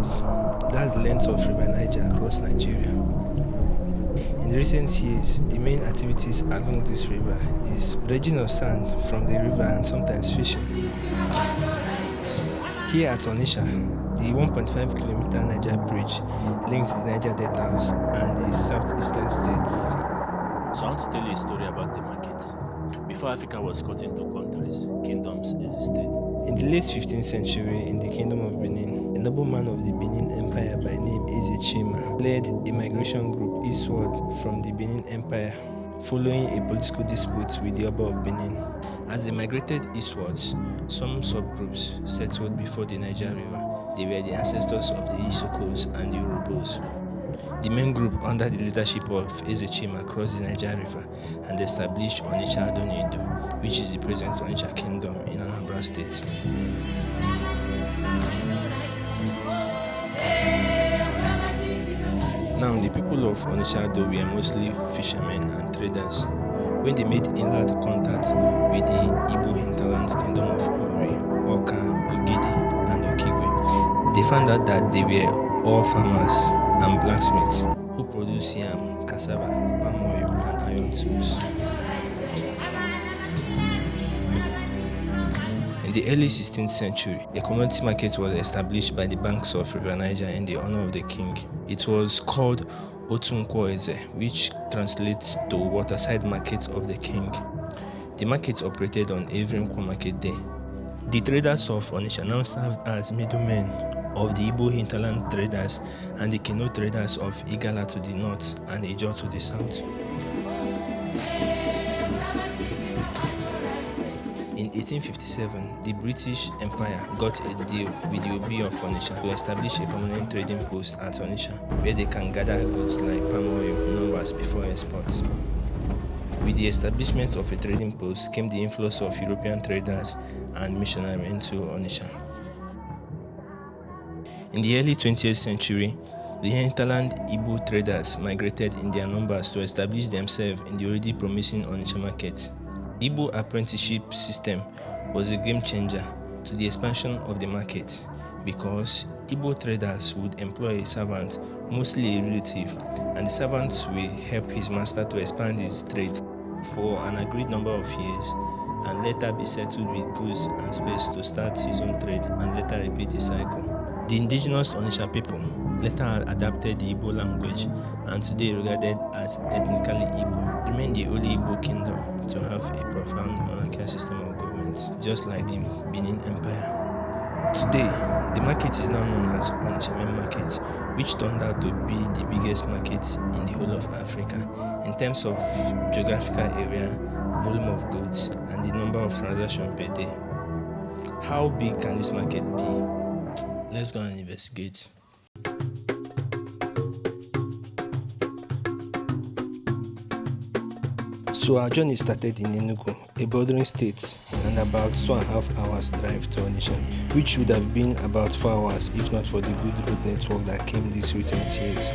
kilometers. That's the length of River Niger across Nigeria. In recent years, the main activities along this river is dredging of sand from the river and sometimes fishing. Here at ONITSHA, the 1.5 kilometer Niger bridge links the Niger Deltas and the southeastern states. So I want to tell you a story about the market. Before Africa was cut into countries, kingdoms existed. In the late 15th century, in the Kingdom of Benin, a nobleman of the Benin Empire by name Ezechima led a migration group eastward from the Benin Empire, following a political dispute with the Oba of Benin. As they migrated eastwards, some subgroups settled before the Niger River. They were the ancestors of the Isokos and the Urobos. The main group under the leadership of Ezechima crossed the Niger River and established ONITSHA Adonido, which is the present ONITSHA Kingdom in Anambra State. Now, the people of ONITSHA Ado were mostly fishermen and traders. When they made inland contact with the Igbo hinterlands kingdom of Umri, Oka, Ogidi, and Okigwe, they found out that they were all farmers and blacksmiths who produce yam, cassava, palm oil, and iron tools. In the early 16th century, a commodity market was established by the banks of River Niger in the honor of the king. It was called Otunkwoeze, which translates to waterside market of the king. The market operated on every market day. The traders of ONITSHA now served as middlemen of the Igbo hinterland traders and the Keno traders of Igala to the north and Ijo to the south. In 1857, the British Empire got a deal with the Obi of ONITSHA to establish a permanent trading post at ONITSHA, where they can gather goods like palm oil numbers before export. With the establishment of a trading post came the influx of European traders and missionaries into ONITSHA. In the early 20th century, the hinterland Igbo traders migrated in their numbers to establish themselves in the already promising ONITSHA market. The Igbo apprenticeship system was a game changer to the expansion of the market because Igbo traders would employ a servant, mostly a relative, and the servant will help his master to expand his trade for an agreed number of years and later be settled with goods and space to start his own trade and later repeat the cycle. The indigenous ONITSHA people later adapted the Igbo language and today regarded as ethnically Igbo, remain the only Igbo kingdom to have a profound monarchical system of government, just like the Benin Empire. Today, the market is now known as ONITSHA Main Market, which turned out to be the biggest market in the whole of Africa in terms of geographical area, volume of goods, and the number of transactions per day. How big can this market be? Let's go and investigate. So our journey started in Enugu, a bordering state, and about 2.5 hours drive to ONITSHA, which would have been about 4 hours if not for the good road network that came these recent years.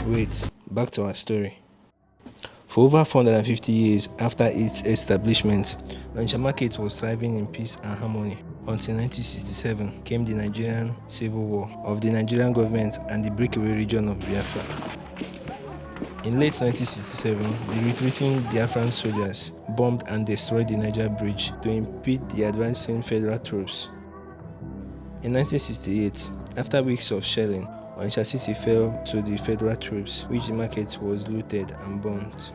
Wait, back to our story. For over 450 years after its establishment, ONITSHA market was thriving in peace and harmony. Until 1967 came the Nigerian Civil War of the Nigerian government and the breakaway region of Biafra. In late 1967, the retreating Biafran soldiers bombed and destroyed the Niger Bridge to impede the advancing federal troops. In 1968, after weeks of shelling, ONITSHA city fell to the federal troops, which the market was looted and burnt.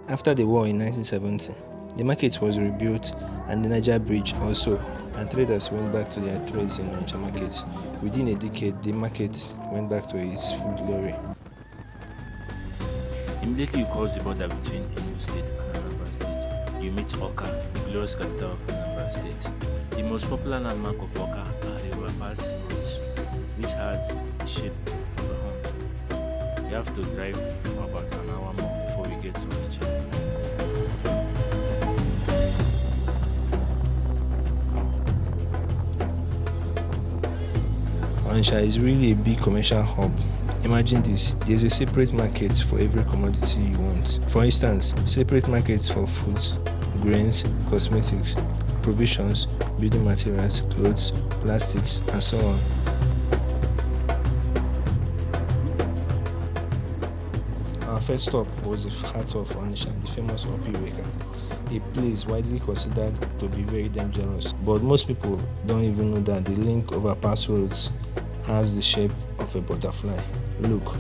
After the war in 1970, the market was rebuilt and the Niger Bridge also, and traders went back to their trades in ONITSHA market. Within a decade, the market went back to its full glory. Immediately you cross the border between Enugu State and Anambra State, you meet Oka, the glorious capital of Anambra State. The most popular landmark of Oka are the overpass roads, which has the shape of a horn. You have to drive for about an hour more before we get to ONITSHA. ONITSHA is really a big commercial hub. Imagine this, there's a separate market for every commodity you want. For instance, separate markets for foods, grains, cosmetics, provisions, building materials, clothes, plastics, and so on. first stop was the heart of Onitsha, the famous Opiweka, a place widely considered to be very dangerous. But most people don't even know that the link overpass roads has the shape of a butterfly. Look.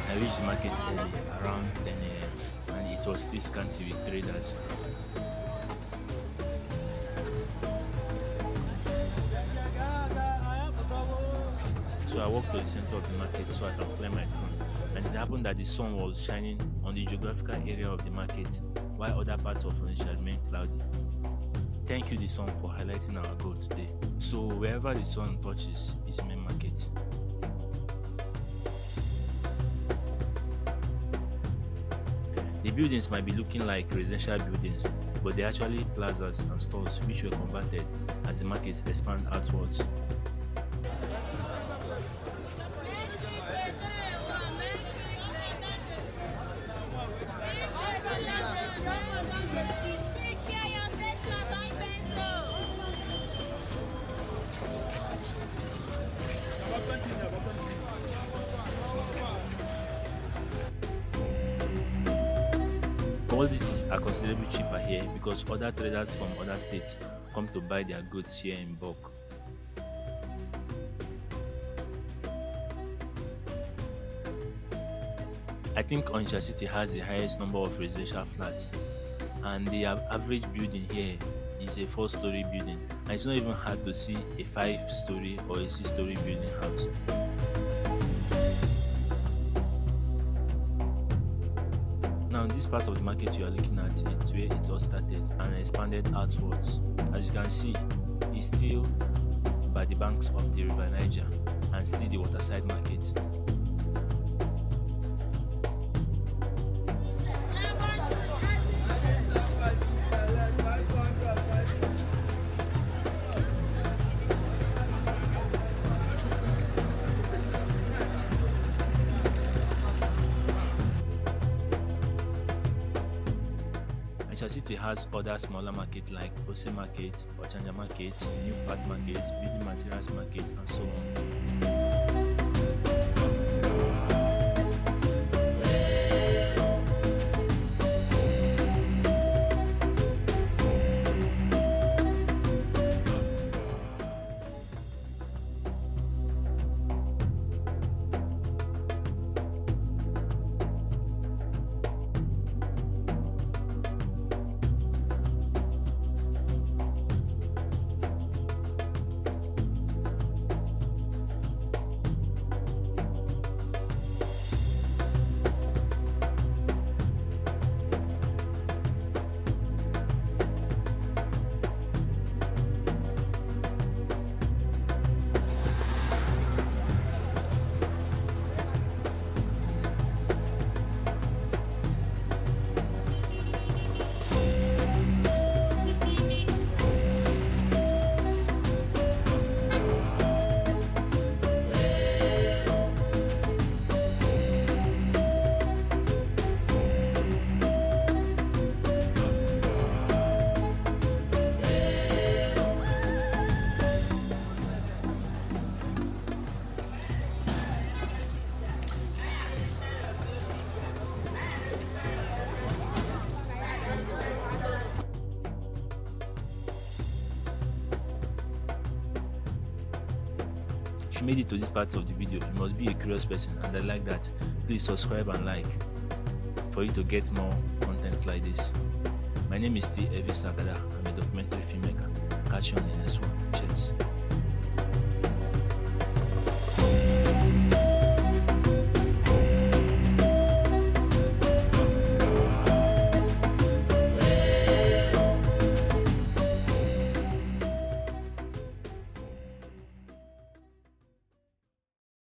I reached the market early, around 10 a.m., and it was still scanty with traders. So I walked to the center of the market so I can fly my drone, and it happened that the sun was shining on the geographical area of the market, while other parts of Onitsha remained cloudy. Thank you, the sun, for highlighting our goal today. So wherever the sun touches is main market. The buildings might be looking like residential buildings, but they're actually plazas and stores which were converted as the markets expand outwards. Commodities are considerably cheaper here because other traders from other states come to buy their goods here in bulk. I think Onitsha City has the highest number of residential flats, and the average building here is a 4-story building, and it's not even hard to see a 5-story or a 6-story building house. Now, this part of the market you are looking at is where it all started and expanded outwards. As you can see, it's still by the banks of the river Niger and still the waterside market. Onitsha City has other smaller markets like Ose Market, Ochanja Market, New Parts Market, Building Materials Market, and so on. If you made it to this part of the video, you must be a curious person, and I like that. Please subscribe and like for you to get more content like this. My name is Steve Evi Sagada. I'm a documentary filmmaker. Catch you on the next one.